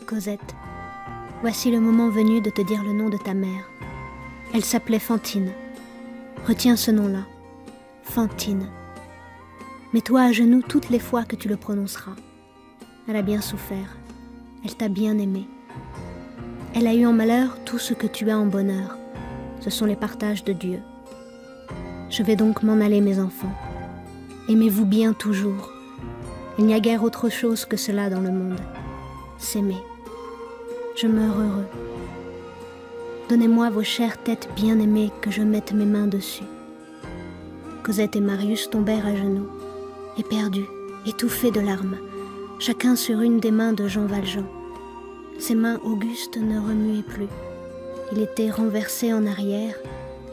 Cosette, voici le moment venu de te dire le nom de ta mère. Elle s'appelait Fantine. Retiens ce nom-là, Fantine. Mets-toi à genoux toutes les fois que tu le prononceras. Elle a bien souffert, elle t'a bien aimé. Elle a eu en malheur tout ce que tu as en bonheur. Ce sont les partages de Dieu. Je vais donc m'en aller, mes enfants. Aimez-vous bien toujours. Il n'y a guère autre chose que cela dans le monde. S'aimer. Je meurs heureux. Donnez-moi vos chères têtes bien-aimées que je mette mes mains dessus. Cosette et Marius tombèrent à genoux, éperdus, étouffés de larmes, chacun sur une des mains de Jean Valjean. Ses mains augustes ne remuaient plus. Il était renversé en arrière,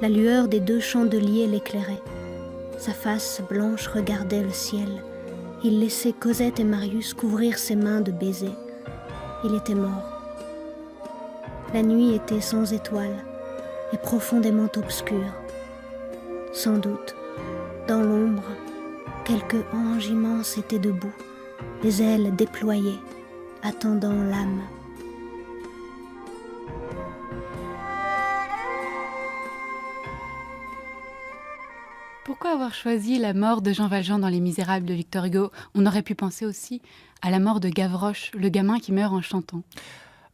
la lueur des 2 chandeliers l'éclairait. Sa face blanche regardait le ciel. Il laissait Cosette et Marius couvrir ses mains de baisers. Il était mort. La nuit était sans étoiles et profondément obscure. Sans doute, dans l'ombre, quelque ange immense était debout, les ailes déployées, attendant l'âme. Pourquoi avoir choisi la mort de Jean Valjean dans Les Misérables de Victor Hugo ? On aurait pu penser aussi à la mort de Gavroche, le gamin qui meurt en chantant.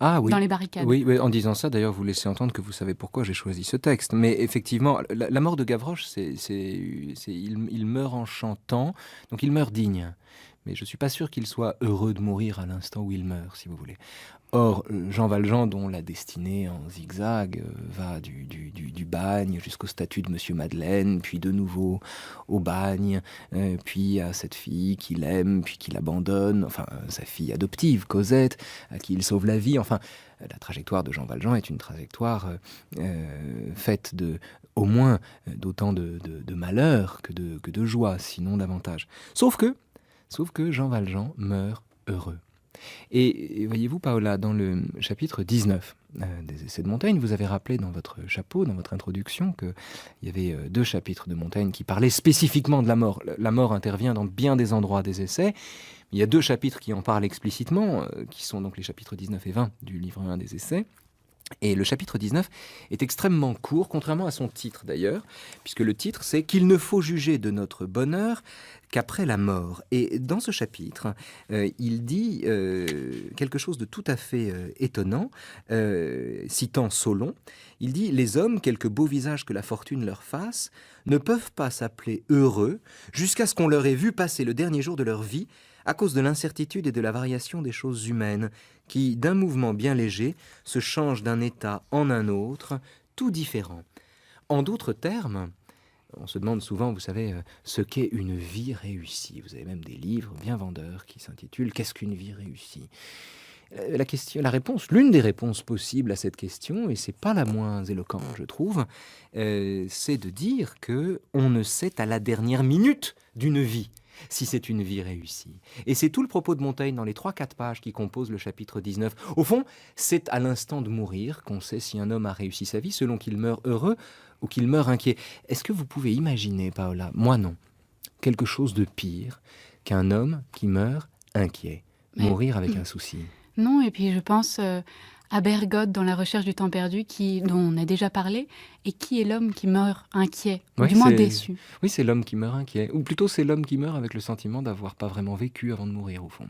Ah oui. Dans les barricades. Oui, en disant ça, d'ailleurs, vous laissez entendre que vous savez pourquoi j'ai choisi ce texte. Mais effectivement, la mort de Gavroche, il meurt en chantant, donc il meurt digne. Mais je ne suis pas sûr qu'il soit heureux de mourir à l'instant où il meurt, si vous voulez. Or, Jean Valjean, dont la destinée en zigzag va du bagne jusqu'au statut de Monsieur Madeleine, puis de nouveau au bagne, puis à cette fille qu'il aime, puis qu'il abandonne, enfin, sa fille adoptive, Cosette, à qui il sauve la vie. Enfin, la trajectoire de Jean Valjean est une trajectoire faite au moins d'autant de malheur que de joie, sinon davantage. Sauf que Jean Valjean meurt heureux. Et voyez-vous, Paola, dans le chapitre 19 des Essais de Montaigne, vous avez rappelé dans votre chapeau, dans votre introduction, qu'il y avait 2 chapitres de Montaigne qui parlaient spécifiquement de la mort. La mort intervient dans bien des endroits des Essais. Il y a 2 chapitres qui en parlent explicitement, qui sont donc les chapitres 19 et 20 du livre 1 des Essais. Et le chapitre 19 est extrêmement court, contrairement à son titre d'ailleurs, puisque le titre c'est « Qu'il ne faut juger de notre bonheur qu'après la mort ». Et dans ce chapitre, il dit quelque chose de tout à fait étonnant, citant Solon. Il dit « Les hommes, quelque beau visage que la fortune leur fasse, ne peuvent pas s'appeler heureux jusqu'à ce qu'on leur ait vu passer le dernier jour de leur vie à cause de l'incertitude et de la variation des choses humaines, qui, d'un mouvement bien léger, se changent d'un état en un autre, tout différent. » En d'autres termes, on se demande souvent, vous savez, ce qu'est une vie réussie. Vous avez même des livres bien vendeurs qui s'intitulent « Qu'est-ce qu'une vie réussie ?» La réponse, l'une des réponses possibles à cette question, et c'est pas la moins éloquente, je trouve, c'est de dire que on ne sait à la dernière minute d'une vie si c'est une vie réussie. Et c'est tout le propos de Montaigne dans les 3-4 pages qui composent le chapitre 19. Au fond, c'est à l'instant de mourir qu'on sait si un homme a réussi sa vie, selon qu'il meurt heureux ou qu'il meurt inquiet. Est-ce que vous pouvez imaginer, Paola, moi non, quelque chose de pire qu'un homme qui meurt inquiet, mourir avec un souci? Non, et puis je pense à Bergotte dans La Recherche du temps perdu, dont on a déjà parlé, et qui est l'homme qui meurt inquiet, ou du moins déçu. Oui, c'est l'homme qui meurt inquiet, ou plutôt c'est l'homme qui meurt avec le sentiment d'avoir pas vraiment vécu avant de mourir, au fond.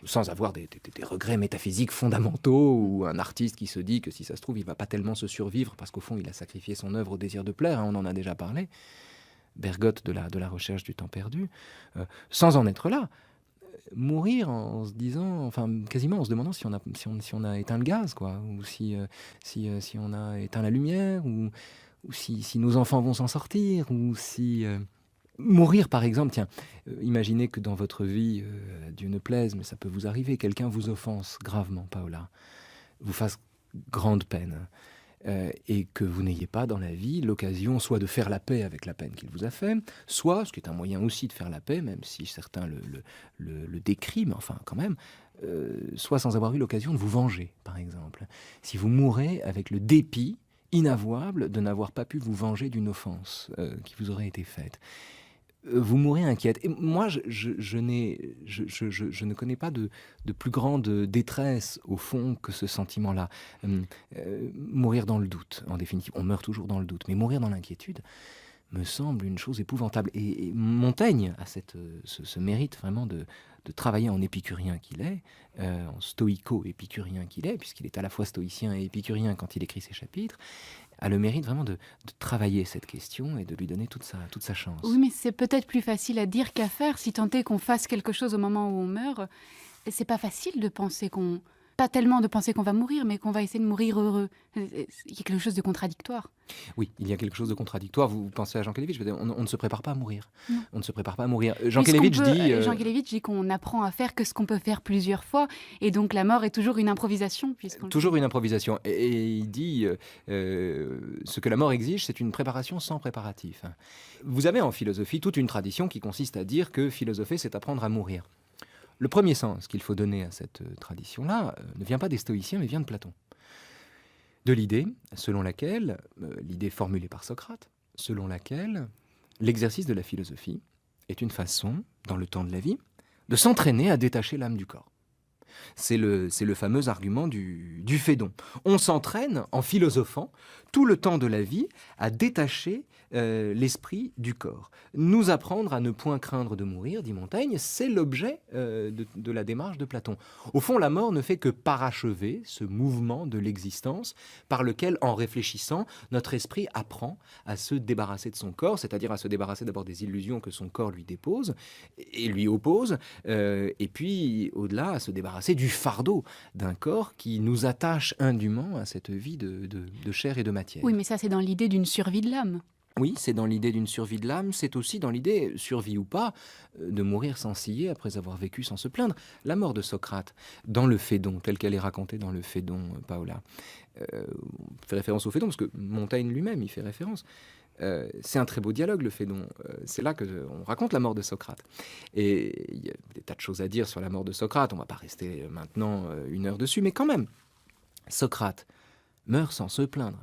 Sans avoir des regrets métaphysiques fondamentaux, ou un artiste qui se dit que si ça se trouve, il va pas tellement se survivre, parce qu'au fond, il a sacrifié son œuvre au désir de plaire, on en a déjà parlé. Bergotte de la Recherche du temps perdu, sans en être là. Mourir en se disant, enfin quasiment en se demandant si on a éteint le gaz, quoi, ou si on a éteint la lumière, ou si nos enfants vont s'en sortir, ou si... Mourir, par exemple, tiens, imaginez que dans votre vie, Dieu ne plaise, mais ça peut vous arriver, quelqu'un vous offense gravement, Paola, vous fasse grande peine, et que vous n'ayez pas dans la vie l'occasion soit de faire la paix avec la peine qu'il vous a fait, soit, ce qui est un moyen aussi de faire la paix, même si certains le décrient, mais enfin quand même, soit sans avoir eu l'occasion de vous venger, par exemple. Si vous mourrez avec le dépit inavouable de n'avoir pas pu vous venger d'une offense qui vous aurait été faite. Vous mourrez inquiète. Et moi, je ne connais pas de plus grande détresse, au fond, que ce sentiment-là. Mourir dans le doute, en définitive. On meurt toujours dans le doute. Mais mourir dans l'inquiétude me semble une chose épouvantable. Et Montaigne a ce mérite vraiment de travailler en épicurien qu'il est, en stoïco-épicurien qu'il est, puisqu'il est à la fois stoïcien et épicurien quand il écrit ses chapitres, a le mérite vraiment de travailler cette question et de lui donner toute sa chance. Oui, mais c'est peut-être plus facile à dire qu'à faire, si tant est qu'on fasse quelque chose au moment où on meurt. C'est pas facile de penser qu'on... Pas tellement de penser qu'on va mourir, mais qu'on va essayer de mourir heureux. Il y a quelque chose de contradictoire. Oui, il y a quelque chose de contradictoire. Vous pensez à Jean Kelevitch, on ne se prépare pas à mourir. Non. On ne se prépare pas à mourir. Jean Kelevitch dit qu'on apprend à faire que ce qu'on peut faire plusieurs fois, et donc la mort est toujours une improvisation. Toujours une improvisation. Et il dit, ce que la mort exige, c'est une préparation sans préparatif. Vous avez en philosophie toute une tradition qui consiste à dire que philosopher, c'est apprendre à mourir. Le premier sens qu'il faut donner à cette tradition-là ne vient pas des stoïciens, mais vient de Platon. De l'idée selon laquelle, l'idée formulée par Socrate, selon laquelle l'exercice de la philosophie est une façon, dans le temps de la vie, de s'entraîner à détacher l'âme du corps. C'est le fameux argument du Phédon. On s'entraîne, en philosophant, tout le temps de la vie, à détacher l'esprit du corps. Nous apprendre à ne point craindre de mourir, dit Montaigne, c'est l'objet de la démarche de Platon. Au fond, la mort ne fait que parachever ce mouvement de l'existence par lequel, en réfléchissant, notre esprit apprend à se débarrasser de son corps, c'est-à-dire à se débarrasser d'abord des illusions que son corps lui dépose et lui oppose, et puis, au-delà, à se débarrasser du fardeau d'un corps qui nous attache indûment à cette vie de chair et de matière. Oui, mais ça, c'est dans l'idée d'une survie de l'âme. Oui, c'est dans l'idée d'une survie de l'âme, c'est aussi dans l'idée, survie ou pas, de mourir sans ciller après avoir vécu sans se plaindre. La mort de Socrate, dans le Phédon, telle qu'elle est racontée dans le Phédon, Paola, on fait référence au Phédon, parce que Montaigne lui-même y fait référence. C'est un très beau dialogue, le Phédon. C'est là qu'on raconte la mort de Socrate. Et il y a des tas de choses à dire sur la mort de Socrate, on ne va pas rester maintenant 1 heure dessus, mais quand même, Socrate meurt sans se plaindre,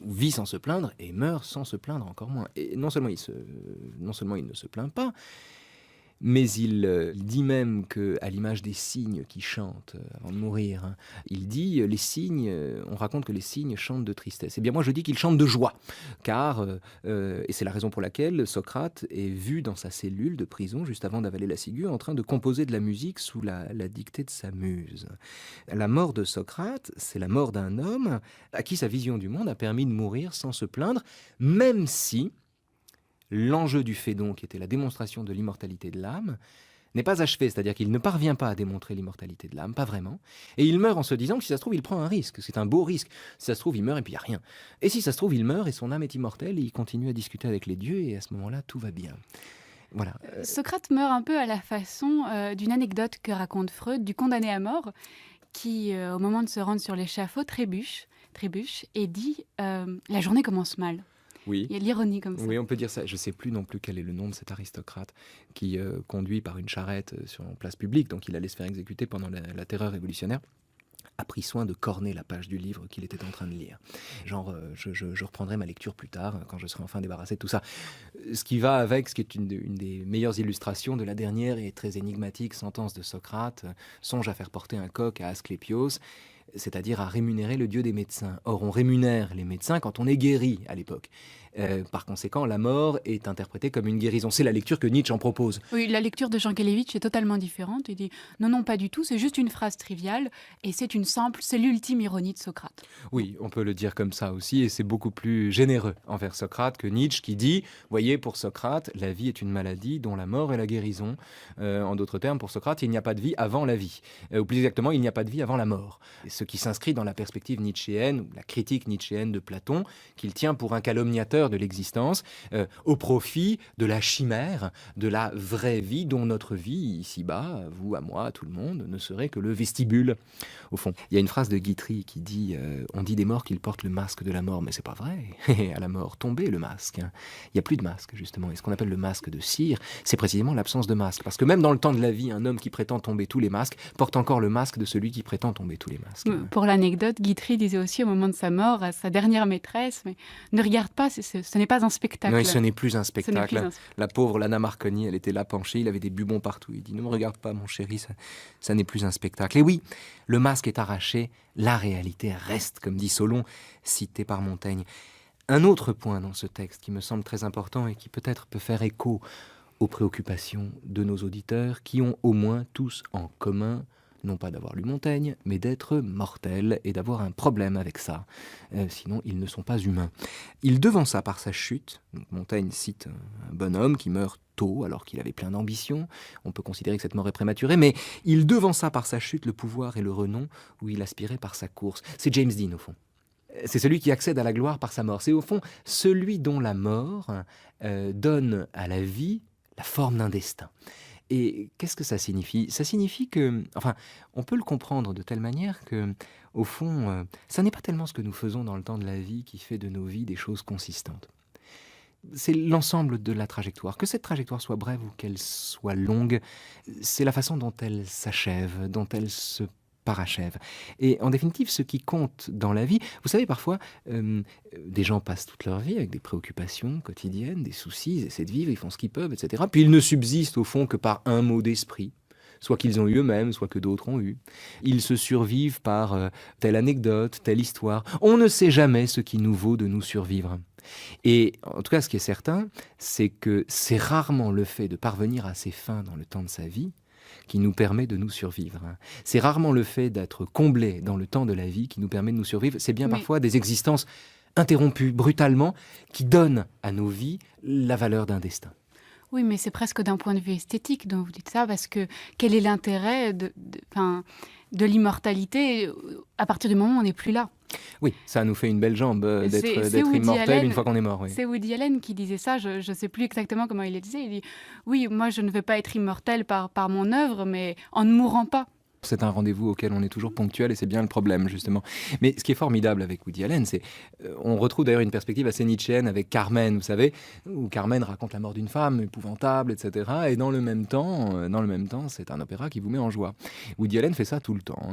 vit sans se plaindre et meurt sans se plaindre encore moins. Et non seulement il ne se plaint pas, mais il dit même qu'à l'image des cygnes qui chantent avant de mourir, il dit les cygnes, on raconte que les cygnes chantent de tristesse. Eh bien moi je dis qu'ils chantent de joie, car, et c'est la raison pour laquelle Socrate est vu dans sa cellule de prison, juste avant d'avaler la ciguë, en train de composer de la musique sous la dictée de sa muse. La mort de Socrate, c'est la mort d'un homme à qui sa vision du monde a permis de mourir sans se plaindre, même si l'enjeu du Phédon, qui était la démonstration de l'immortalité de l'âme, n'est pas achevé, c'est-à-dire qu'il ne parvient pas à démontrer l'immortalité de l'âme, pas vraiment, et il meurt en se disant que si ça se trouve, il prend un risque, c'est un beau risque. Si ça se trouve, il meurt et puis il n'y a rien. Et si ça se trouve, il meurt et son âme est immortelle, et il continue à discuter avec les dieux, et à ce moment-là, tout va bien. Voilà. Socrate meurt un peu à la façon d'une anecdote que raconte Freud, du condamné à mort, qui, au moment de se rendre sur l'échafaud, trébuche et dit « La journée commence mal ». Oui. Il y a l'ironie comme ça. Oui, on peut dire ça. Je ne sais plus non plus quel est le nom de cet aristocrate qui conduit par une charrette sur une place publique, donc il allait se faire exécuter pendant la terreur révolutionnaire, a pris soin de corner la page du livre qu'il était en train de lire. Genre, je reprendrai ma lecture plus tard, quand je serai enfin débarrassé de tout ça. Ce qui va avec, ce qui est une des meilleures illustrations de la dernière et très énigmatique sentence de Socrate, songe à faire porter un coq à Asclépios, c'est-à-dire à rémunérer le dieu des médecins. Or, on rémunère les médecins quand on est guéri à l'époque. Par conséquent, la mort est interprétée comme une guérison. C'est la lecture que Nietzsche en propose. Oui, la lecture de Jean Kelevitch est totalement différente. Il dit non, pas du tout, c'est juste une phrase triviale et c'est l'ultime ironie de Socrate. Oui, on peut le dire comme ça aussi, et c'est beaucoup plus généreux envers Socrate que Nietzsche qui dit, voyez, pour Socrate, la vie est une maladie dont la mort est la guérison. En d'autres termes, pour Socrate, il n'y a pas de vie avant la vie. Ou plus exactement, il n'y a pas de vie avant la mort. Ce qui s'inscrit dans la perspective nietzschéenne, la critique nietzschéenne de Platon, qu'il tient pour un calomniateur bonheur de l'existence au profit de la chimère, de la vraie vie dont notre vie, ici-bas, vous, à moi, à tout le monde, ne serait que le vestibule, au fond. Il y a une phrase de Guitry qui dit on dit des morts qu'ils portent le masque de la mort, mais c'est pas vrai. À la mort, tombé le masque. Il n'y a plus de masque, justement. Et ce qu'on appelle le masque de cire, c'est précisément l'absence de masque. Parce que même dans le temps de la vie, un homme qui prétend tomber tous les masques porte encore le masque de celui qui prétend tomber tous les masques. Pour l'anecdote, Guitry disait aussi au moment de sa mort à sa dernière maîtresse, mais ne regarde pas, ce n'est pas un spectacle. Non, ce n'est plus un Ce n'est spectacle. plus un- La pauvre Lana Marconi, elle était là penchée, il avait des bubons partout. Il dit, ne me regarde pas mon chéri, ça n'est plus un spectacle. Et oui, le masque est arraché, la réalité reste, comme dit Solon, cité par Montaigne. Un autre point dans ce texte qui me semble très important et qui peut-être peut faire écho aux préoccupations de nos auditeurs qui ont au moins tous en commun, non pas d'avoir lu Montaigne, mais d'être mortels et d'avoir un problème avec ça. Sinon, ils ne sont pas humains. Il devança par sa chute, donc Montaigne cite un bonhomme qui meurt tôt alors qu'il avait plein d'ambition, on peut considérer que cette mort est prématurée, mais il devança par sa chute le pouvoir et le renom où il aspirait par sa course. C'est James Dean au fond. C'est celui qui accède à la gloire par sa mort. C'est au fond celui dont la mort donne à la vie la forme d'un destin. Et qu'est-ce que ça signifie ? Ça signifie que, enfin, on peut le comprendre de telle manière que, au fond, ça n'est pas tellement ce que nous faisons dans le temps de la vie qui fait de nos vies des choses consistantes. C'est l'ensemble de la trajectoire. Que cette trajectoire soit brève ou qu'elle soit longue, c'est la façon dont elle s'achève, dont elle se parachève. Et en définitive, ce qui compte dans la vie, vous savez, parfois, des gens passent toute leur vie avec des préoccupations quotidiennes, des soucis, ils essaient de vivre, ils font ce qu'ils peuvent, etc. Puis ils ne subsistent au fond que par un mot d'esprit, soit qu'ils ont eu eux-mêmes, soit que d'autres ont eu. Ils se survivent par telle anecdote, telle histoire. On ne sait jamais ce qui nous vaut de nous survivre. Et en tout cas, ce qui est certain, c'est que c'est rarement le fait de parvenir à ses fins dans le temps de sa vie qui nous permet de nous survivre. C'est rarement le fait d'être comblé dans le temps de la vie qui nous permet de nous survivre. C'est bien parfois des existences interrompues brutalement qui donnent à nos vies la valeur d'un destin. Oui, mais c'est presque d'un point de vue esthétique dont vous dites ça, parce que quel est l'intérêt de l'immortalité à partir du moment où on n'est plus là ? Oui, ça nous fait une belle jambe d'être Woody immortel Allen, une fois qu'on est mort. Oui. C'est Woody Allen qui disait ça, je ne sais plus exactement comment il le disait. Il dit, oui, moi je ne veux pas être immortel par mon œuvre, mais en ne mourant pas. C'est un rendez-vous auquel on est toujours ponctuel et c'est bien le problème, justement. Mais ce qui est formidable avec Woody Allen, c'est on retrouve d'ailleurs une perspective assez nietzschéenne avec Carmen, vous savez, où Carmen raconte la mort d'une femme épouvantable, etc. Et dans le même temps, c'est un opéra qui vous met en joie. Woody Allen fait ça tout le temps.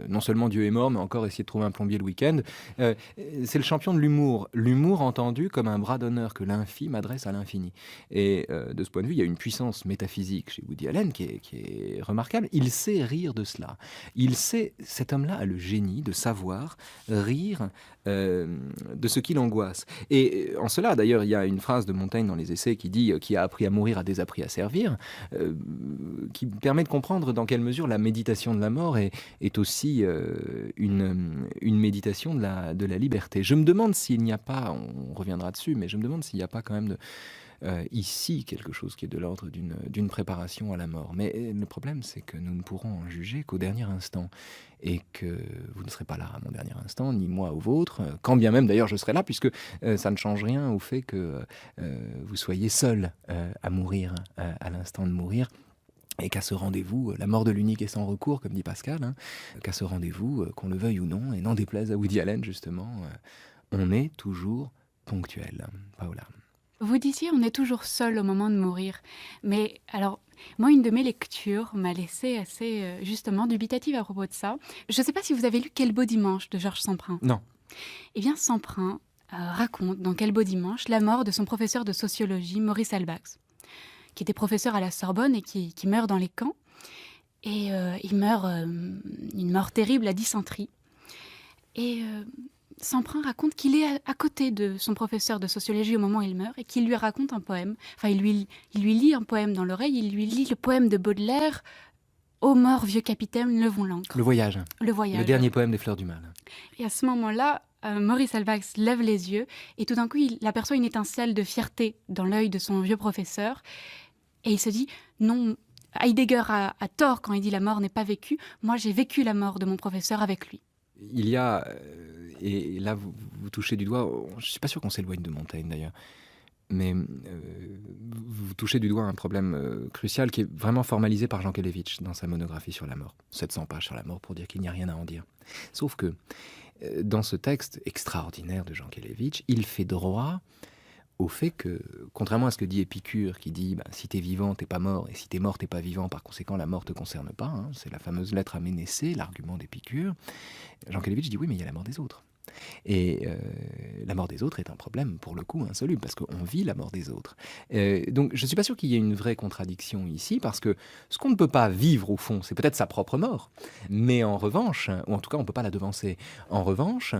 Non seulement Dieu est mort, mais encore essayer de trouver un plombier le week-end. C'est le champion de l'humour. L'humour entendu comme un bras d'honneur que l'infime adresse à l'infini. Et de ce point de vue, il y a une puissance métaphysique chez Woody Allen qui est remarquable. Il sait rire de cela. Il sait, cet homme-là a le génie de savoir rire de ce qui l'angoisse. Et en cela, d'ailleurs, il y a une phrase de Montaigne dans les Essais qui dit « qui a appris à mourir a désappris à servir », qui permet de comprendre dans quelle mesure la méditation de la mort est aussi une méditation de la liberté. Je me demande s'il n'y a pas, on reviendra dessus, mais je me demande s'il n'y a pas quand même ici quelque chose qui est de l'ordre d'une préparation à la mort. Mais le problème, c'est que nous ne pourrons en juger qu'au dernier instant et que vous ne serez pas là à mon dernier instant, ni moi au vôtre, quand bien même d'ailleurs je serai là, puisque ça ne change rien au fait que vous soyez seul à mourir, à l'instant de mourir. Et qu'à ce rendez-vous, la mort de l'unique est sans recours, comme dit Pascal, qu'à ce rendez-vous, qu'on le veuille ou non, et n'en déplaise à Woody Allen justement, on est toujours ponctuel. Paola. Vous disiez on est toujours seul au moment de mourir. Mais alors, moi, une de mes lectures m'a laissé assez justement dubitative à propos de ça. Je ne sais pas si vous avez lu Quel beau dimanche de Georges Semprin. Non. Eh bien, Semprin raconte dans Quel beau dimanche la mort de son professeur de sociologie, Maurice Halbach, qui était professeur à la Sorbonne et qui meurt dans les camps. Et il meurt une mort terrible, la dysenterie. Et Semprin raconte qu'il est à côté de son professeur de sociologie au moment où il meurt et qu'il lui raconte un poème. Enfin, il lui lit un poème dans l'oreille, il lui lit le poème de Baudelaire, « Ô mort, vieux capitaine, levons l'ancre ». Le voyage. Le voyage. Le dernier poème des Fleurs du Mal. Et à ce moment-là, Maurice Halbach lève les yeux et tout d'un coup, il aperçoit une étincelle de fierté dans l'œil de son vieux professeur. Et il se dit, non, Heidegger a tort quand il dit la mort n'est pas vécue. Moi, j'ai vécu la mort de mon professeur avec lui. Il y a, et là vous touchez du doigt, je ne suis pas sûr qu'on s'éloigne de Montaigne d'ailleurs, mais vous touchez du doigt un problème crucial qui est vraiment formalisé par Jean Kelevitch dans sa monographie sur la mort. 700 pages sur la mort pour dire qu'il n'y a rien à en dire. Sauf que dans ce texte extraordinaire de Jean Kelevitch, il fait droit au fait que, contrairement à ce que dit Épicure, qui dit si t'es vivant, t'es pas mort, et si t'es mort, t'es pas vivant, par conséquent, la mort te concerne pas, hein, c'est la fameuse lettre à Ménécée, l'argument d'Épicure. Jean Kelevitch dit oui, mais il y a la mort des autres. Et la mort des autres est un problème, pour le coup, insoluble, parce qu'on vit la mort des autres. Donc je ne suis pas sûr qu'il y ait une vraie contradiction ici, parce que ce qu'on ne peut pas vivre, au fond, c'est peut-être sa propre mort, mais en revanche, ou en tout cas on ne peut pas la devancer, en revanche,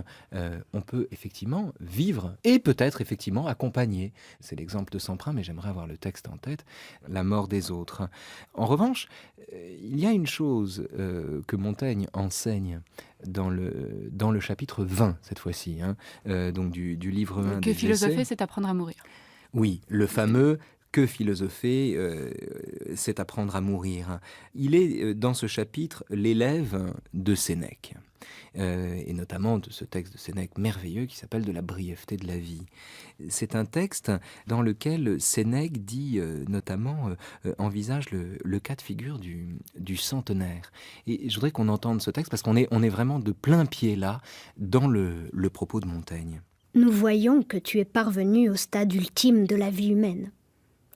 on peut effectivement vivre, et peut-être effectivement accompagner, c'est l'exemple de Samprin, mais j'aimerais avoir le texte en tête, la mort des autres. En revanche, il y a une chose que Montaigne enseigne dans le chapitre 20, cette fois-ci, hein, donc du livre 1 Que des philosopher, Essais. c'est apprendre à mourir. Oui, le fameux « Que philosopher, c'est apprendre à mourir ». Il est, dans ce chapitre, l'élève de Sénèque, et notamment de ce texte de Sénèque merveilleux qui s'appelle « De la brièveté de la vie ». C'est un texte dans lequel Sénèque dit, notamment, envisage le cas de figure du centenaire. Et je voudrais qu'on entende ce texte parce qu'on est vraiment de plein pied là, dans le propos de Montaigne. Nous voyons que tu es parvenu au stade ultime de la vie humaine.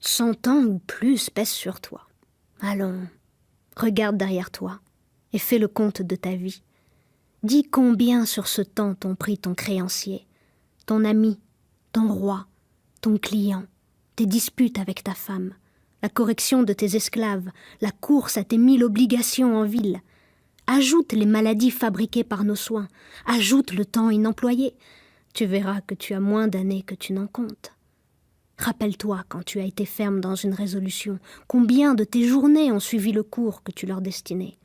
100 ans ou plus pèsent sur toi. Allons, regarde derrière toi et fais le compte de ta vie. Dis combien sur ce temps t'ont pris ton créancier, ton ami, ton roi, ton client, tes disputes avec ta femme, la correction de tes esclaves, la course à tes 1000 obligations en ville. Ajoute les maladies fabriquées par nos soins, ajoute le temps inemployé. Tu verras que tu as moins d'années que tu n'en comptes. Rappelle-toi, quand tu as été ferme dans une résolution, combien de tes journées ont suivi le cours que tu leur destinais.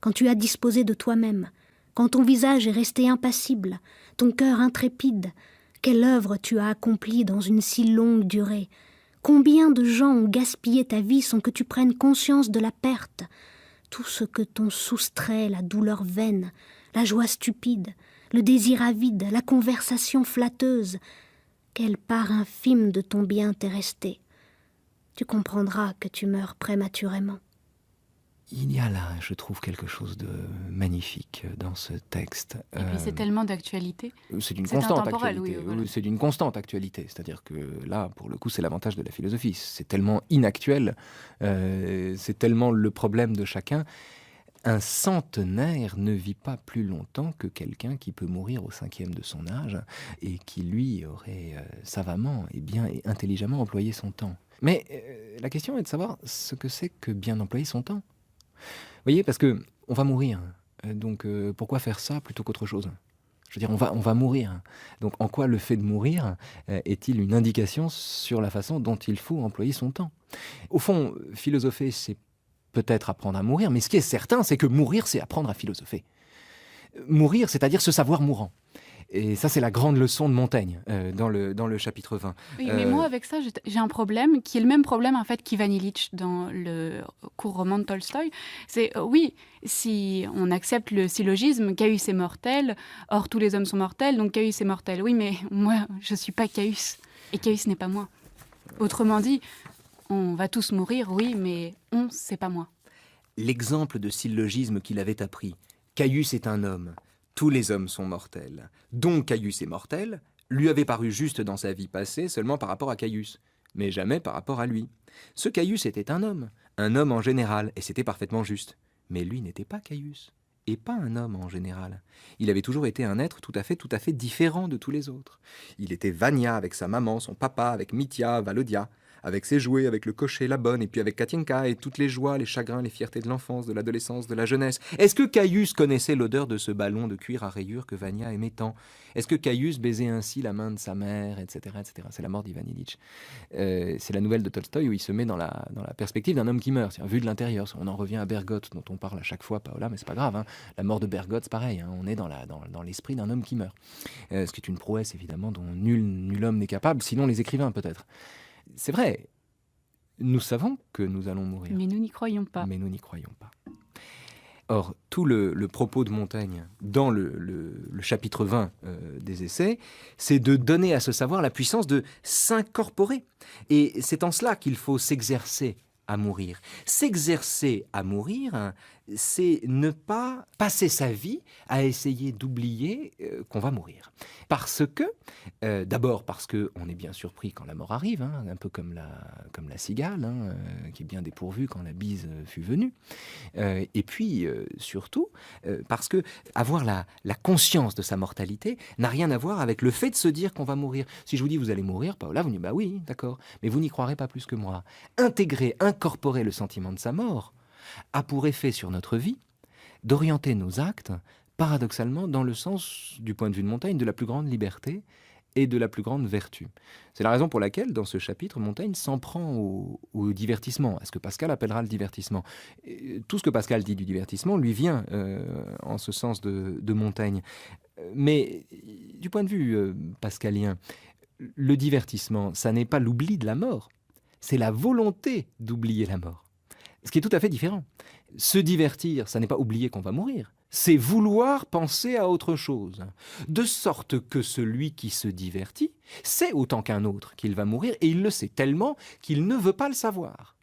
Quand tu as disposé de toi-même, quand ton visage est resté impassible, ton cœur intrépide, quelle œuvre tu as accomplie dans une si longue durée. Combien de gens ont gaspillé ta vie sans que tu prennes conscience de la perte. Tout ce que t'ont soustrait la douleur vaine, la joie stupide, le désir avide, la conversation flatteuse. Quelle part infime de ton bien t'est restée. Tu comprendras que tu meurs prématurément. Il y a là, je trouve, quelque chose de magnifique dans ce texte. Et puis c'est tellement d'actualité. C'est d'une C'est constante intemporel, actualité. oui, voilà. C'est d'une constante actualité. C'est-à-dire que là, pour le coup, c'est l'avantage de la philosophie. C'est tellement inactuel, c'est tellement le problème de chacun. Un centenaire ne vit pas plus longtemps que quelqu'un qui peut mourir au 5e de son âge et qui, lui, aurait savamment et bien et intelligemment employé son temps. Mais la question est de savoir ce que c'est que bien employer son temps. Vous voyez, parce que on va mourir. Donc pourquoi faire ça plutôt qu'autre chose ? Je veux dire, on va mourir. Donc en quoi le fait de mourir est-il une indication sur la façon dont il faut employer son temps ? Au fond, philosopher, c'est peut-être apprendre à mourir, mais ce qui est certain, c'est que mourir, c'est apprendre à philosopher. Mourir, c'est-à-dire se savoir mourant. Et ça, c'est la grande leçon de Montaigne dans le chapitre 20. Oui, mais moi, avec ça, j'ai un problème qui est le même problème, en fait, qu'Ivan Illich dans le court roman de Tolstoï. C'est, oui, si on accepte le syllogisme, Caius est mortel, or tous les hommes sont mortels, donc Caius est mortel. Oui, mais moi, je ne suis pas Caius, et Caius n'est pas moi. Autrement dit, on va tous mourir, oui, mais c'est pas moi. L'exemple de syllogisme qu'il avait appris. Caius est un homme. Tous les hommes sont mortels. Donc Caius est mortel, lui avait paru juste dans sa vie passée seulement par rapport à Caius, mais jamais par rapport à lui. Ce Caius était un homme en général, et c'était parfaitement juste. Mais lui n'était pas Caius, et pas un homme en général. Il avait toujours été un être tout à fait différent de tous les autres. Il était Vania avec sa maman, son papa, avec Mithya, Valodia, avec ses jouets, avec le cocher, la bonne, et puis avec Katienka, et toutes les joies, les chagrins, les fiertés de l'enfance, de l'adolescence, de la jeunesse. Est-ce que Caius connaissait l'odeur de ce ballon de cuir à rayures que Vania aimait tant ? Est-ce que Caius baisait ainsi la main de sa mère, etc. etc. C'est la mort d'Ivan Illich. C'est la nouvelle de Tolstoï où il se met dans la perspective d'un homme qui meurt, c'est-à-dire vu de l'intérieur. On en revient à Bergotte, dont on parle à chaque fois, Paola, mais c'est pas grave. Hein. La mort de Bergotte, c'est pareil, hein. On est dans l'esprit d'un homme qui meurt. Ce qui est une prouesse, évidemment, dont nul homme n'est capable, sinon les écrivains, peut-être. C'est vrai. Nous savons que nous allons mourir. Mais nous n'y croyons pas. Mais nous n'y croyons pas. Or, tout le propos de Montaigne dans le chapitre 20 des Essais, c'est de donner à ce savoir la puissance de s'incorporer. Et c'est en cela qu'il faut s'exercer à mourir. S'exercer à mourir, hein, c'est ne pas passer sa vie à essayer d'oublier qu'on va mourir. Parce que, d'abord parce qu'on est bien surpris quand la mort arrive, hein, un peu comme la cigale, hein, qui est bien dépourvue quand la bise fut venue. Et puis, surtout, parce que avoir la conscience de sa mortalité n'a rien à voir avec le fait de se dire qu'on va mourir. Si je vous dis vous allez mourir, Paola, vous dites bah oui, d'accord, mais vous n'y croirez pas plus que moi. Intégrer, incorporer le sentiment de sa mort a pour effet sur notre vie d'orienter nos actes, paradoxalement, dans le sens, du point de vue de Montaigne, de la plus grande liberté et de la plus grande vertu. C'est la raison pour laquelle, dans ce chapitre, Montaigne s'en prend au divertissement, à ce que Pascal appellera le divertissement. Et tout ce que Pascal dit du divertissement lui vient en ce sens de Montaigne. Mais du point de vue pascalien, le divertissement, ça n'est pas l'oubli de la mort, c'est la volonté d'oublier la mort. Ce qui est tout à fait différent. Se divertir, ça n'est pas oublier qu'on va mourir, c'est vouloir penser à autre chose. De sorte que celui qui se divertit sait autant qu'un autre qu'il va mourir, et il le sait tellement qu'il ne veut pas le savoir.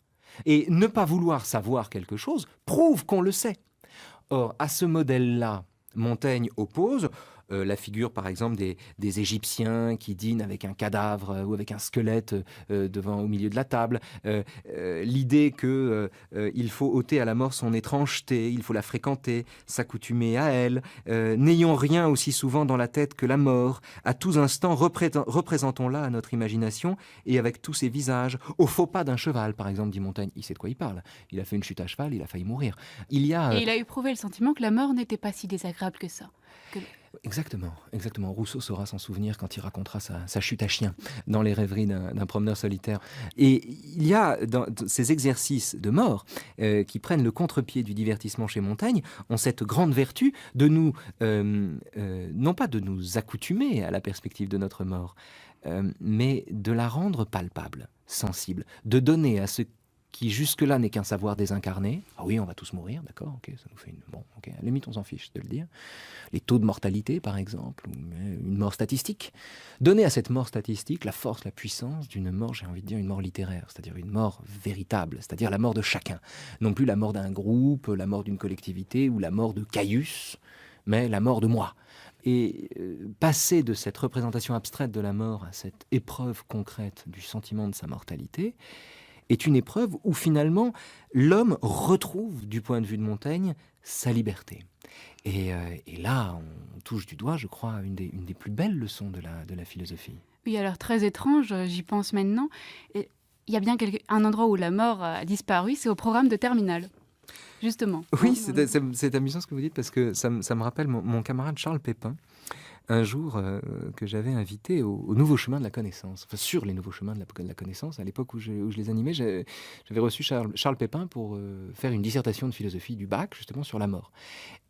Et ne pas vouloir savoir quelque chose prouve qu'on le sait. Or, à ce modèle-là, Montaigne oppose la figure, par exemple, des Égyptiens qui dînent avec un cadavre ou avec un squelette au milieu de la table. L'idée qu'il faut ôter à la mort son étrangeté, il faut la fréquenter, s'accoutumer à elle. N'ayons rien aussi souvent dans la tête que la mort. À tous instants, représentons-la à notre imagination et avec tous ses visages. Au faux pas d'un cheval, par exemple, dit Montaigne. Il sait de quoi il parle. Il a fait une chute à cheval, il a failli mourir. Et il a éprouvé le sentiment que la mort n'était pas si désagréable que ça. Exactement. Rousseau saura s'en souvenir quand il racontera sa chute à chien dans les rêveries d'un promeneur solitaire. Et il y a dans ces exercices de mort qui prennent le contre-pied du divertissement chez Montaigne, ont cette grande vertu de nous, non pas de nous accoutumer à la perspective de notre mort, mais de la rendre palpable, sensible, de donner à ce qui jusque-là n'est qu'un savoir désincarné. Ah oui, on va tous mourir, d'accord, ok, ça nous fait une... Bon, ok, à la limite, on s'en fiche de le dire. Les taux de mortalité, par exemple, ou une mort statistique. Donner à cette mort statistique la force, la puissance d'une mort, j'ai envie de dire, une mort littéraire, c'est-à-dire une mort véritable, c'est-à-dire la mort de chacun. Non plus la mort d'un groupe, la mort d'une collectivité, ou la mort de Caius, mais la mort de moi. Et passer de cette représentation abstraite de la mort à cette épreuve concrète du sentiment de sa mortalité, est une épreuve où finalement l'homme retrouve, du point de vue de Montaigne, sa liberté. Et là, on touche du doigt, je crois, une des plus belles leçons de la philosophie. Oui, alors très étrange, j'y pense maintenant. Et il y a bien un endroit où la mort a disparu, c'est au programme de terminale, justement. Oui, c'est amusant ce que vous dites, parce que ça me rappelle mon camarade Charles Pépin, un jour que j'avais invité au Nouveau Chemin de la Connaissance, enfin sur les Nouveaux Chemins de la Connaissance, à l'époque où je les animais, j'avais reçu Charles Pépin pour faire une dissertation de philosophie du bac, justement sur la mort.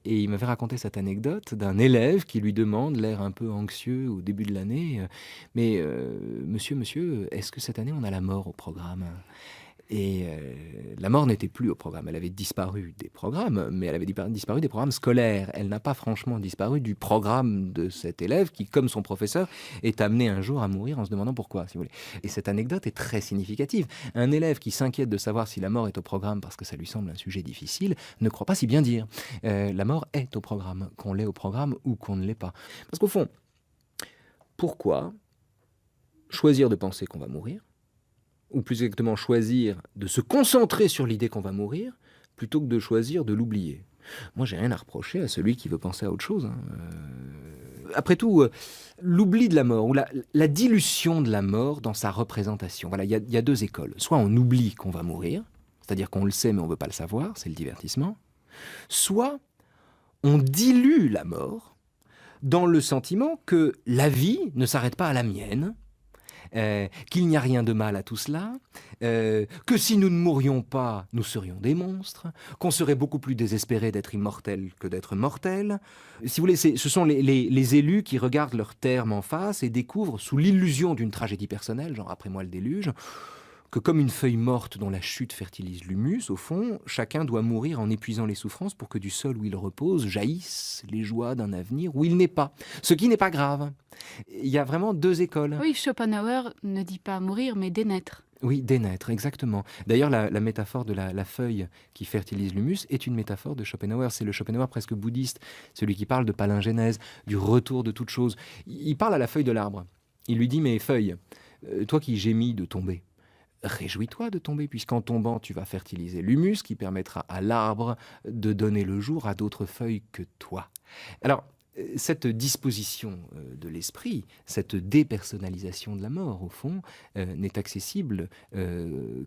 Et il m'avait raconté cette anecdote d'un élève qui lui demande, l'air un peu anxieux au début de l'année, « Mais monsieur, est-ce que cette année on a la mort au programme ?» Et la mort n'était plus au programme. Elle avait disparu des programmes, mais elle avait disparu des programmes scolaires. Elle n'a pas franchement disparu du programme de cet élève qui, comme son professeur, est amené un jour à mourir en se demandant pourquoi, si vous voulez. Et cette anecdote est très significative. Un élève qui s'inquiète de savoir si la mort est au programme parce que ça lui semble un sujet difficile ne croit pas si bien dire. La mort est au programme, qu'on l'ait au programme ou qu'on ne l'ait pas. Parce qu'au fond, pourquoi choisir de penser qu'on va mourir ? Ou plus exactement choisir de se concentrer sur l'idée qu'on va mourir, plutôt que de choisir de l'oublier. Moi, j'ai rien à reprocher à celui qui veut penser à autre chose. Après tout, l'oubli de la mort, ou la dilution de la mort dans sa représentation. Voilà, il y a deux écoles. Soit on oublie qu'on va mourir, c'est-à-dire qu'on le sait mais on ne veut pas le savoir, c'est le divertissement. Soit on dilue la mort dans le sentiment que la vie ne s'arrête pas à la mienne, qu'il n'y a rien de mal à tout cela, que si nous ne mourions pas, nous serions des monstres, qu'on serait beaucoup plus désespéré d'être immortel que d'être mortel. Si vous voulez, ce sont les élus qui regardent leurs termes en face et découvrent, sous l'illusion d'une tragédie personnelle, genre après moi le déluge, que comme une feuille morte dont la chute fertilise l'humus, au fond, chacun doit mourir en épuisant les souffrances pour que du sol où il repose jaillissent les joies d'un avenir où il n'est pas. Ce qui n'est pas grave. Il y a vraiment deux écoles. Oui, Schopenhauer ne dit pas mourir, mais dénaître. Oui, dénaître, exactement. D'ailleurs, la métaphore de la feuille qui fertilise l'humus est une métaphore de Schopenhauer. C'est le Schopenhauer presque bouddhiste, celui qui parle de palingénèse, du retour de toute chose. Il parle à la feuille de l'arbre. Il lui dit, mais feuille, toi qui gémis de tomber, réjouis-toi de tomber, puisqu'en tombant, tu vas fertiliser l'humus qui permettra à l'arbre de donner le jour à d'autres feuilles que toi. Alors, cette disposition de l'esprit, cette dépersonnalisation de la mort, au fond, n'est accessible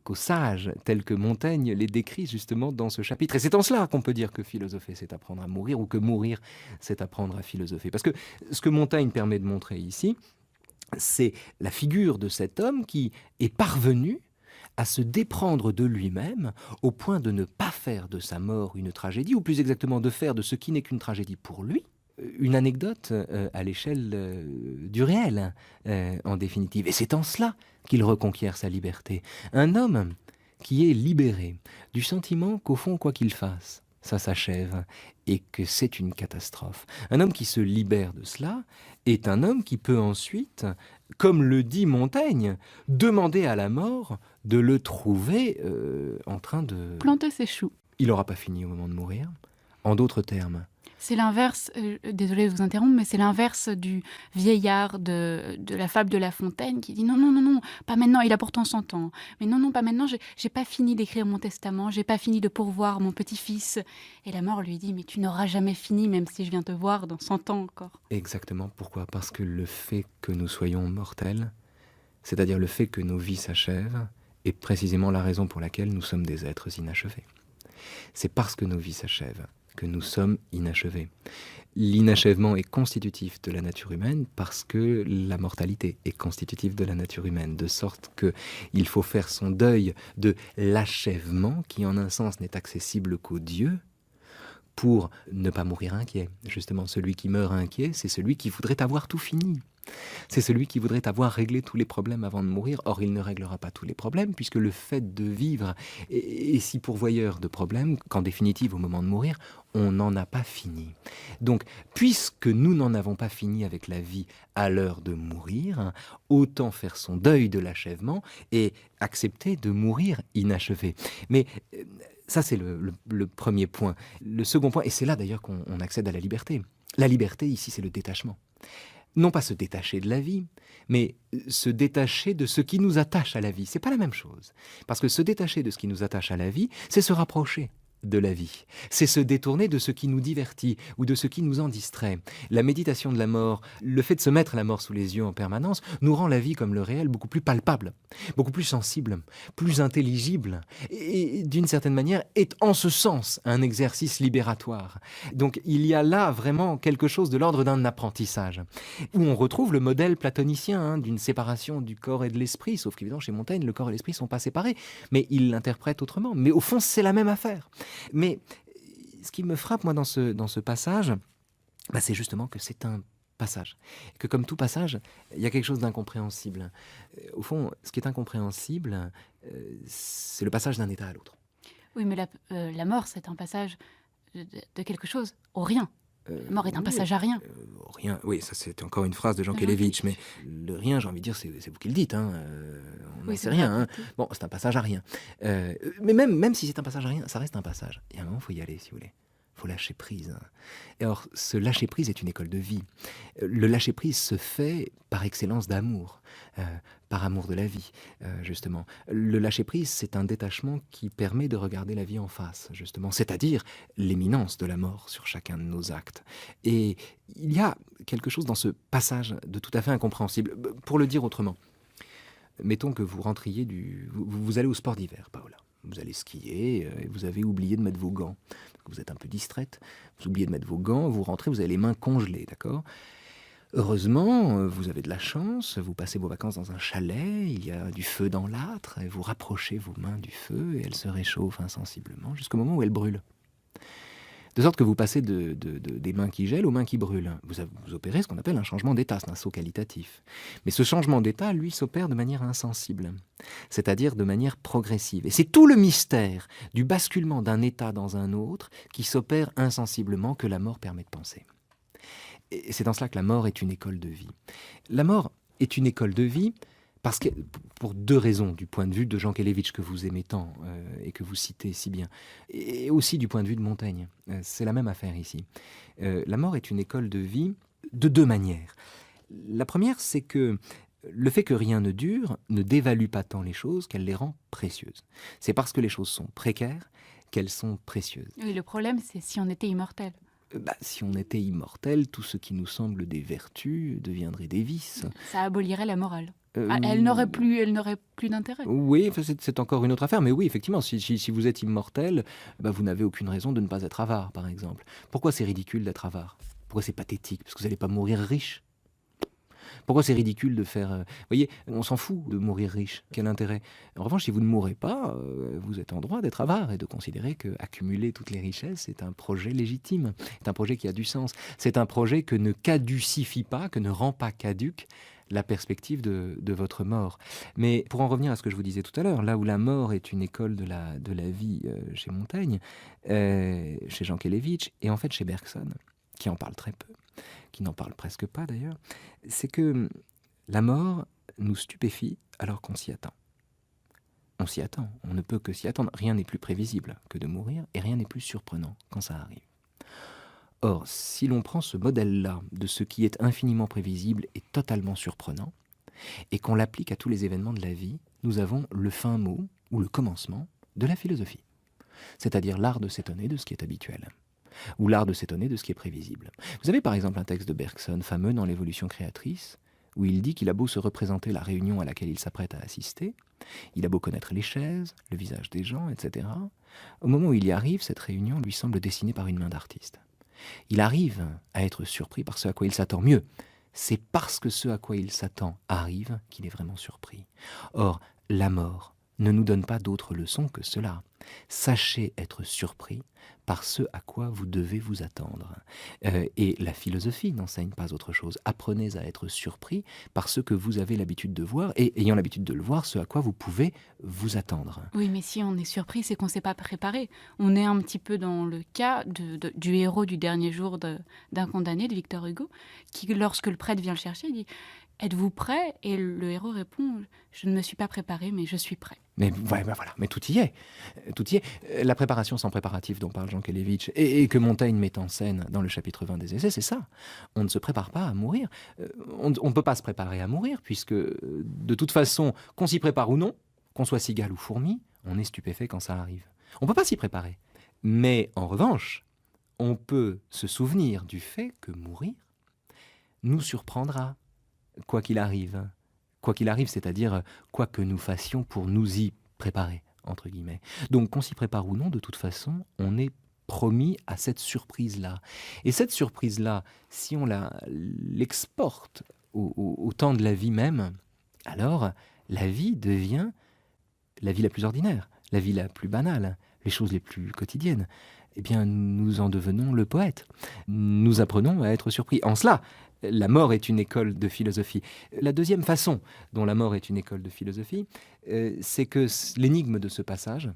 qu'aux sages, tels que Montaigne les décrit justement dans ce chapitre. Et c'est en cela qu'on peut dire que philosopher, c'est apprendre à mourir, ou que mourir, c'est apprendre à philosopher. Parce que ce que Montaigne permet de montrer ici, c'est la figure de cet homme qui est parvenu à se déprendre de lui-même au point de ne pas faire de sa mort une tragédie, ou plus exactement de faire de ce qui n'est qu'une tragédie pour lui, une anecdote à l'échelle du réel, en définitive. Et c'est en cela qu'il reconquiert sa liberté. Un homme qui est libéré du sentiment qu'au fond, quoi qu'il fasse, ça s'achève et que c'est une catastrophe. Un homme qui se libère de cela est un homme qui peut ensuite, comme le dit Montaigne, demander à la mort de le trouver en train de... Planter ses choux. Il n'aura pas fini au moment de mourir. En d'autres termes, C'est l'inverse, désolée de vous interrompre, mais c'est l'inverse du vieillard de la fable de La Fontaine qui dit non, non, non, non, pas maintenant, il a pourtant 100 ans. Mais non, non, pas maintenant, j'ai pas fini d'écrire mon testament, j'ai pas fini de pourvoir mon petit-fils. Et la mort lui dit, mais tu n'auras jamais fini, même si je viens te voir dans 100 ans encore. exactement. Pourquoi ? Parce que le fait que nous soyons mortels, c'est-à-dire le fait que nos vies s'achèvent, est précisément la raison pour laquelle nous sommes des êtres inachevés. C'est parce que nos vies s'achèvent que nous sommes inachevés. L'inachèvement est constitutif de la nature humaine parce que la mortalité est constitutive de la nature humaine, de sorte qu'il faut faire son deuil de l'achèvement qui en un sens n'est accessible qu'aux dieux pour ne pas mourir inquiet. Justement, celui qui meurt inquiet, c'est celui qui voudrait avoir tout fini. C'est celui qui voudrait avoir réglé tous les problèmes avant de mourir. Or, il ne réglera pas tous les problèmes, puisque le fait de vivre est si pourvoyeur de problèmes qu'en définitive, au moment de mourir, on n'en a pas fini. Donc, puisque nous n'en avons pas fini avec la vie à l'heure de mourir, autant faire son deuil de l'achèvement et accepter de mourir inachevé. Mais ça, c'est le premier point. Le second point, et c'est là d'ailleurs qu'on accède à la liberté. La liberté, ici, c'est le détachement. Non pas se détacher de la vie, mais se détacher de ce qui nous attache à la vie. C'est pas la même chose. Parce que se détacher de ce qui nous attache à la vie, c'est se rapprocher de la vie. C'est se détourner de ce qui nous divertit ou de ce qui nous en distrait. La méditation de la mort, le fait de se mettre la mort sous les yeux en permanence, nous rend la vie comme le réel beaucoup plus palpable, beaucoup plus sensible, plus intelligible et d'une certaine manière est en ce sens un exercice libératoire. Donc il y a là vraiment quelque chose de l'ordre d'un apprentissage où on retrouve le modèle platonicien d'une séparation du corps et de l'esprit, sauf qu'évidemment chez Montaigne le corps et l'esprit ne sont pas séparés, mais il l'interprète autrement. Mais au fond c'est la même affaire. Mais ce qui me frappe, moi, dans ce passage, c'est justement que c'est un passage. Que comme tout passage, il y a quelque chose d'incompréhensible. Au fond, ce qui est incompréhensible, c'est le passage d'un état à l'autre. Oui, mais la mort, c'est un passage de quelque chose au rien. La mort est un passage à rien. Rien, oui, ça c'est encore une phrase de Jean Kelevitch, mais le rien, j'ai envie de dire, c'est vous qui le dites, on n'en sait rien. Bon, c'est un passage à rien. Mais même si c'est un passage à rien, ça reste un passage. Il y a un moment, il faut y aller, si vous voulez. Il faut lâcher prise. Et or, ce lâcher prise est une école de vie. Le lâcher prise se fait par excellence d'amour, par amour de la vie, justement. Le lâcher prise, c'est un détachement qui permet de regarder la vie en face, justement, c'est-à-dire l'imminence de la mort sur chacun de nos actes. Et il y a quelque chose dans ce passage de tout à fait incompréhensible. Pour le dire autrement, mettons que vous rentriez vous allez au sport d'hiver, Paola. Vous allez skier et vous avez oublié de mettre vos gants. Vous êtes un peu distraite, vous oubliez de mettre vos gants, vous rentrez, vous avez les mains congelées, d'accord ? Heureusement, vous avez de la chance, vous passez vos vacances dans un chalet, il y a du feu dans l'âtre, et vous rapprochez vos mains du feu et elles se réchauffent insensiblement jusqu'au moment où elles brûlent. De sorte que vous passez des mains qui gèlent aux mains qui brûlent. Vous opérez ce qu'on appelle un changement d'état, c'est un saut qualitatif. Mais ce changement d'état, lui, s'opère de manière insensible, c'est-à-dire de manière progressive. Et c'est tout le mystère du basculement d'un état dans un autre qui s'opère insensiblement, que la mort permet de penser. Et c'est dans cela que la mort est une école de vie. La mort est une école de vie parce que, pour deux raisons, du point de vue de Jean Kelevitch, que vous aimez tant et que vous citez si bien, et aussi du point de vue de Montaigne. C'est la même affaire ici. La mort est une école de vie de deux manières. La première, c'est que le fait que rien ne dure ne dévalue pas tant les choses qu'elle les rend précieuses. C'est parce que les choses sont précaires qu'elles sont précieuses. Oui, le problème, c'est si on était immortel. Si on était immortel, tout ce qui nous semble des vertus deviendrait des vices. Ça abolirait la morale. Elle n'aurait plus d'intérêt. Oui, c'est encore une autre affaire, mais oui, effectivement, si vous êtes immortel, vous n'avez aucune raison de ne pas être avare, par exemple. Pourquoi c'est ridicule d'être avare? Pourquoi c'est pathétique? Parce que vous n'allez pas mourir riche. Pourquoi c'est ridicule de faire... Vous voyez, on s'en fout de mourir riche. Quel intérêt? En revanche, si vous ne mourrez pas, vous êtes en droit d'être avare et de considérer qu'accumuler toutes les richesses, c'est un projet légitime. C'est un projet qui a du sens. C'est un projet que ne caducifie pas, que ne rend pas caduque la perspective de votre mort. Mais pour en revenir à ce que je vous disais tout à l'heure, là où la mort est une école de la vie chez Montaigne, chez Jean Kelevitch, et en fait chez Bergson, qui en parle très peu, qui n'en parle presque pas d'ailleurs, c'est que la mort nous stupéfie alors qu'on s'y attend. On s'y attend, on ne peut que s'y attendre. Rien n'est plus prévisible que de mourir, et rien n'est plus surprenant quand ça arrive. Or, si l'on prend ce modèle-là de ce qui est infiniment prévisible et totalement surprenant, et qu'on l'applique à tous les événements de la vie, nous avons le fin mot, ou le commencement, de la philosophie. C'est-à-dire l'art de s'étonner de ce qui est habituel, ou l'art de s'étonner de ce qui est prévisible. Vous avez par exemple un texte de Bergson, fameux dans l'Évolution créatrice, où il dit qu'il a beau se représenter la réunion à laquelle il s'apprête à assister, il a beau connaître les chaises, le visage des gens, etc. Au moment où il y arrive, cette réunion lui semble dessinée par une main d'artiste. Il arrive à être surpris par ce à quoi il s'attend. Mieux, c'est parce que ce à quoi il s'attend arrive qu'il est vraiment surpris. Or, la mort ne nous donne pas d'autre leçon que cela. Sachez être surpris par ce à quoi vous devez vous attendre. Et la philosophie n'enseigne pas autre chose. Apprenez à être surpris par ce que vous avez l'habitude de voir, et ayant l'habitude de le voir, ce à quoi vous pouvez vous attendre. Oui, mais si on est surpris, c'est qu'on ne s'est pas préparé. On est un petit peu dans le cas du héros du dernier jour d'un condamné, de Victor Hugo, qui, lorsque le prêtre vient le chercher, il dit « Êtes-vous prêt ?» Et le héros répond « Je ne me suis pas préparé, mais je suis prêt. » Mais voilà, mais tout y est. Tout y est. La préparation sans préparatif dont parle Jean Kelevitch et que Montaigne met en scène dans le chapitre 20 des Essais, c'est ça. On ne se prépare pas à mourir. On ne peut pas se préparer à mourir puisque, de toute façon, qu'on s'y prépare ou non, qu'on soit cigale ou fourmi, on est stupéfait quand ça arrive. On ne peut pas s'y préparer. Mais en revanche, on peut se souvenir du fait que mourir nous surprendra, quoi qu'il arrive. Quoi qu'il arrive, c'est-à-dire quoi que nous fassions pour nous y préparer, entre guillemets. Donc qu'on s'y prépare ou non, de toute façon, on est promis à cette surprise-là. Et cette surprise-là, si on l'exporte au temps de la vie même, alors la vie devient la vie la plus ordinaire, la vie la plus banale, les choses les plus quotidiennes. Eh bien, nous en devenons le poète. Nous apprenons à être surpris. En cela, la mort est une école de philosophie. La deuxième façon dont la mort est une école de philosophie, c'est que l'énigme de ce passage,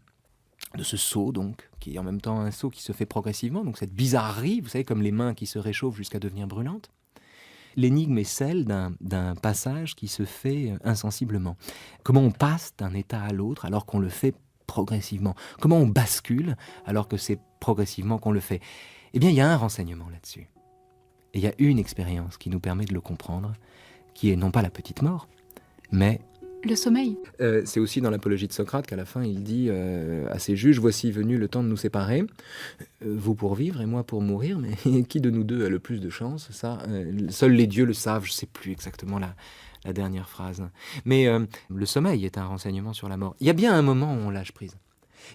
de ce saut donc, qui est en même temps un saut qui se fait progressivement, donc cette bizarrerie, vous savez, comme les mains qui se réchauffent jusqu'à devenir brûlantes, l'énigme est celle d'un passage qui se fait insensiblement. Comment on passe d'un état à l'autre alors qu'on le fait progressivement? Comment on bascule alors que c'est progressivement qu'on le fait? Eh bien, il y a un renseignement là-dessus. Et il y a une expérience qui nous permet de le comprendre, qui est non pas la petite mort, mais... Le sommeil. C'est aussi dans l'apologie de Socrate qu'à la fin il dit à ses juges, voici venu le temps de nous séparer, vous pour vivre et moi pour mourir, mais qui de nous deux a le plus de chance? Ça, seuls les dieux le savent, je ne sais plus exactement la dernière phrase. Mais le sommeil est un renseignement sur la mort. Il y a bien un moment où on lâche prise.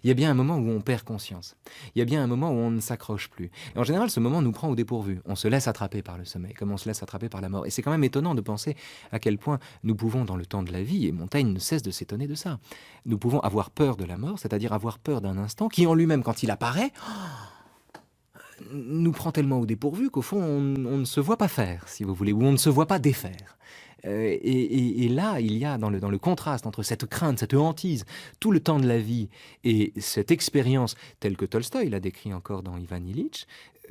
Il y a bien un moment où on perd conscience. Il y a bien un moment où on ne s'accroche plus. Et en général, ce moment nous prend au dépourvu. On se laisse attraper par le sommeil, comme on se laisse attraper par la mort. Et c'est quand même étonnant de penser à quel point nous pouvons, dans le temps de la vie, et Montaigne ne cesse de s'étonner de ça, nous pouvons avoir peur de la mort, c'est-à-dire avoir peur d'un instant qui, en lui-même, quand il apparaît, nous prend tellement au dépourvu qu'au fond, on ne se voit pas faire, si vous voulez, ou on ne se voit pas défaire. Et là, il y a dans le contraste entre cette crainte, cette hantise, tout le temps de la vie, et cette expérience, telle que Tolstoï l'a décrit encore dans Ivan Ilitch,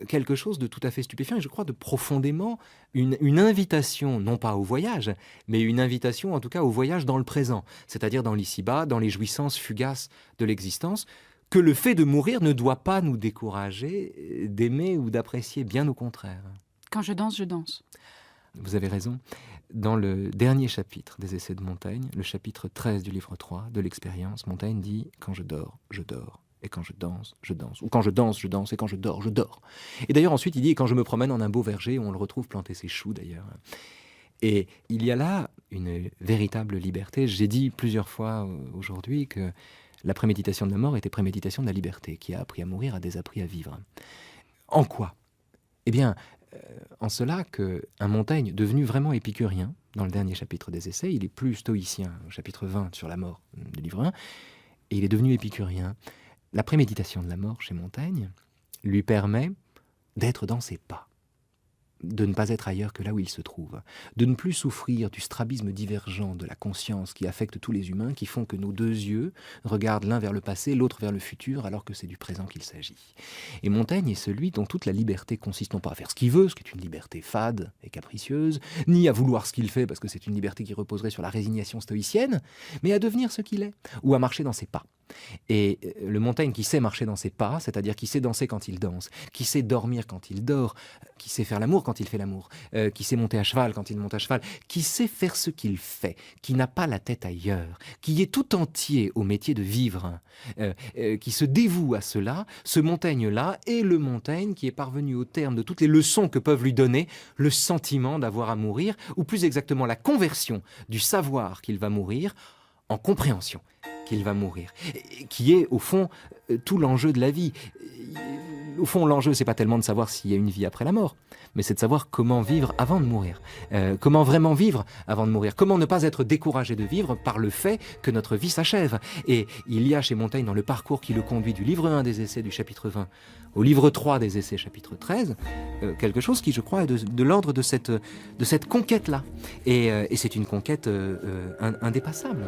quelque chose de tout à fait stupéfiant, et je crois de profondément une invitation, non pas au voyage, mais une invitation en tout cas au voyage dans le présent, c'est-à-dire dans l'ici-bas, dans les jouissances fugaces de l'existence, que le fait de mourir ne doit pas nous décourager d'aimer ou d'apprécier, bien au contraire. Quand je danse, je danse. Vous avez raison. Dans le dernier chapitre des Essais de Montaigne, le chapitre 13 du livre 3 de l'expérience, Montaigne dit « Quand je dors, je dors. Et quand je danse, je danse. » Ou « Quand je danse, je danse. Et quand je dors, je dors. » Et d'ailleurs, ensuite, il dit « Et quand je me promène en un beau verger, où on le retrouve planter ses choux, d'ailleurs. » Et il y a là une véritable liberté. J'ai dit plusieurs fois aujourd'hui que la préméditation de la mort était préméditation de la liberté. Qui a appris à mourir a désappris à vivre. En quoi ? Eh bien, en cela qu'un Montaigne devenu vraiment épicurien, dans le dernier chapitre des Essais, il est plus stoïcien, au chapitre 20 sur la mort du livre 1, et il est devenu épicurien. La préméditation de la mort chez Montaigne lui permet d'être dans ses pas, de ne pas être ailleurs que là où il se trouve, de ne plus souffrir du strabisme divergent de la conscience qui affecte tous les humains, qui font que nos deux yeux regardent l'un vers le passé, l'autre vers le futur, alors que c'est du présent qu'il s'agit. Et Montaigne est celui dont toute la liberté consiste non pas à faire ce qu'il veut, ce qui est une liberté fade et capricieuse, ni à vouloir ce qu'il fait, parce que c'est une liberté qui reposerait sur la résignation stoïcienne, mais à devenir ce qu'il est, ou à marcher dans ses pas. Et le Montaigne qui sait marcher dans ses pas, c'est-à-dire qui sait danser quand il danse, qui sait dormir quand il dort, qui sait faire l'amour quand il fait l'amour, qui sait monter à cheval quand il monte à cheval, qui sait faire ce qu'il fait, qui n'a pas la tête ailleurs, qui est tout entier au métier de vivre, qui se dévoue à cela, ce Montaigne-là est le Montaigne qui est parvenu au terme de toutes les leçons que peuvent lui donner le sentiment d'avoir à mourir, ou plus exactement la conversion du savoir qu'il va mourir en compréhension qu'il va mourir, qui est au fond tout l'enjeu de la vie. Au fond, l'enjeu, c'est pas tellement de savoir s'il y a une vie après la mort, mais c'est de savoir comment vivre avant de mourir, comment vraiment vivre avant de mourir, comment ne pas être découragé de vivre par le fait que notre vie s'achève. Et il y a chez Montaigne, dans le parcours qui le conduit du livre 1 des Essais du chapitre 20 au livre 3 des Essais chapitre 13, quelque chose qui, je crois, est de l'ordre de cette conquête-là. Et c'est une conquête indépassable.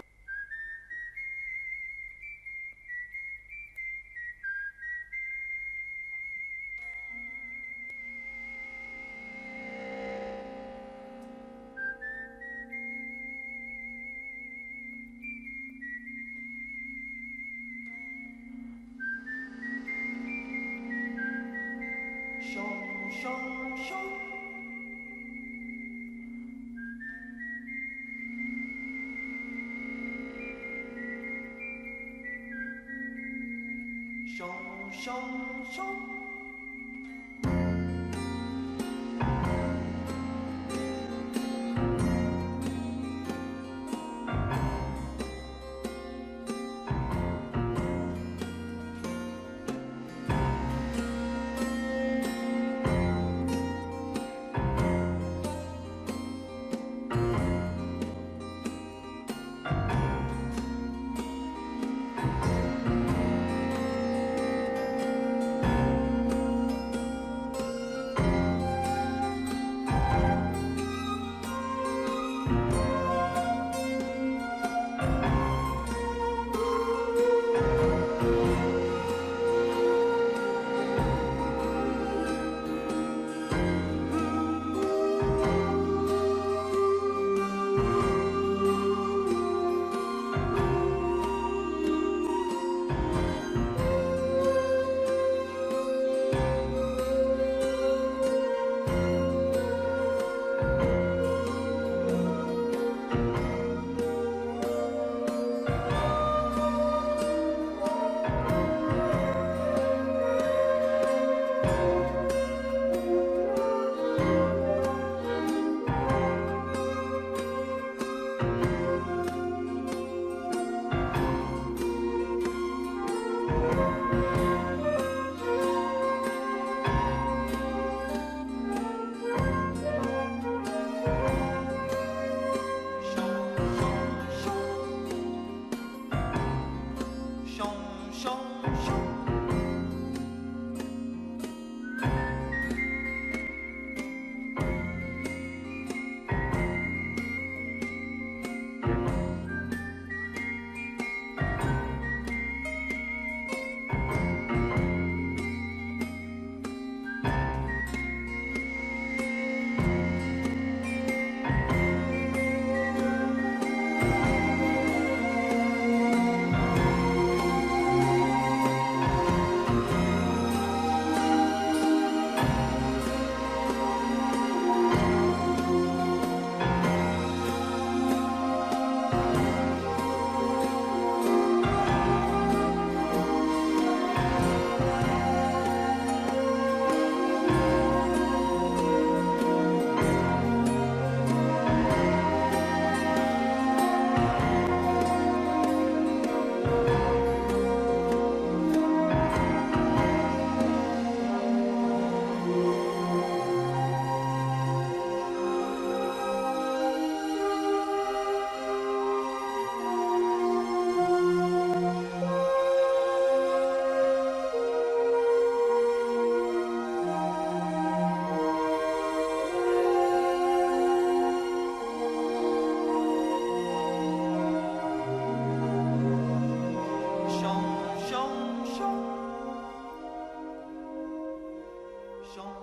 Chant,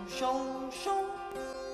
chant, chant.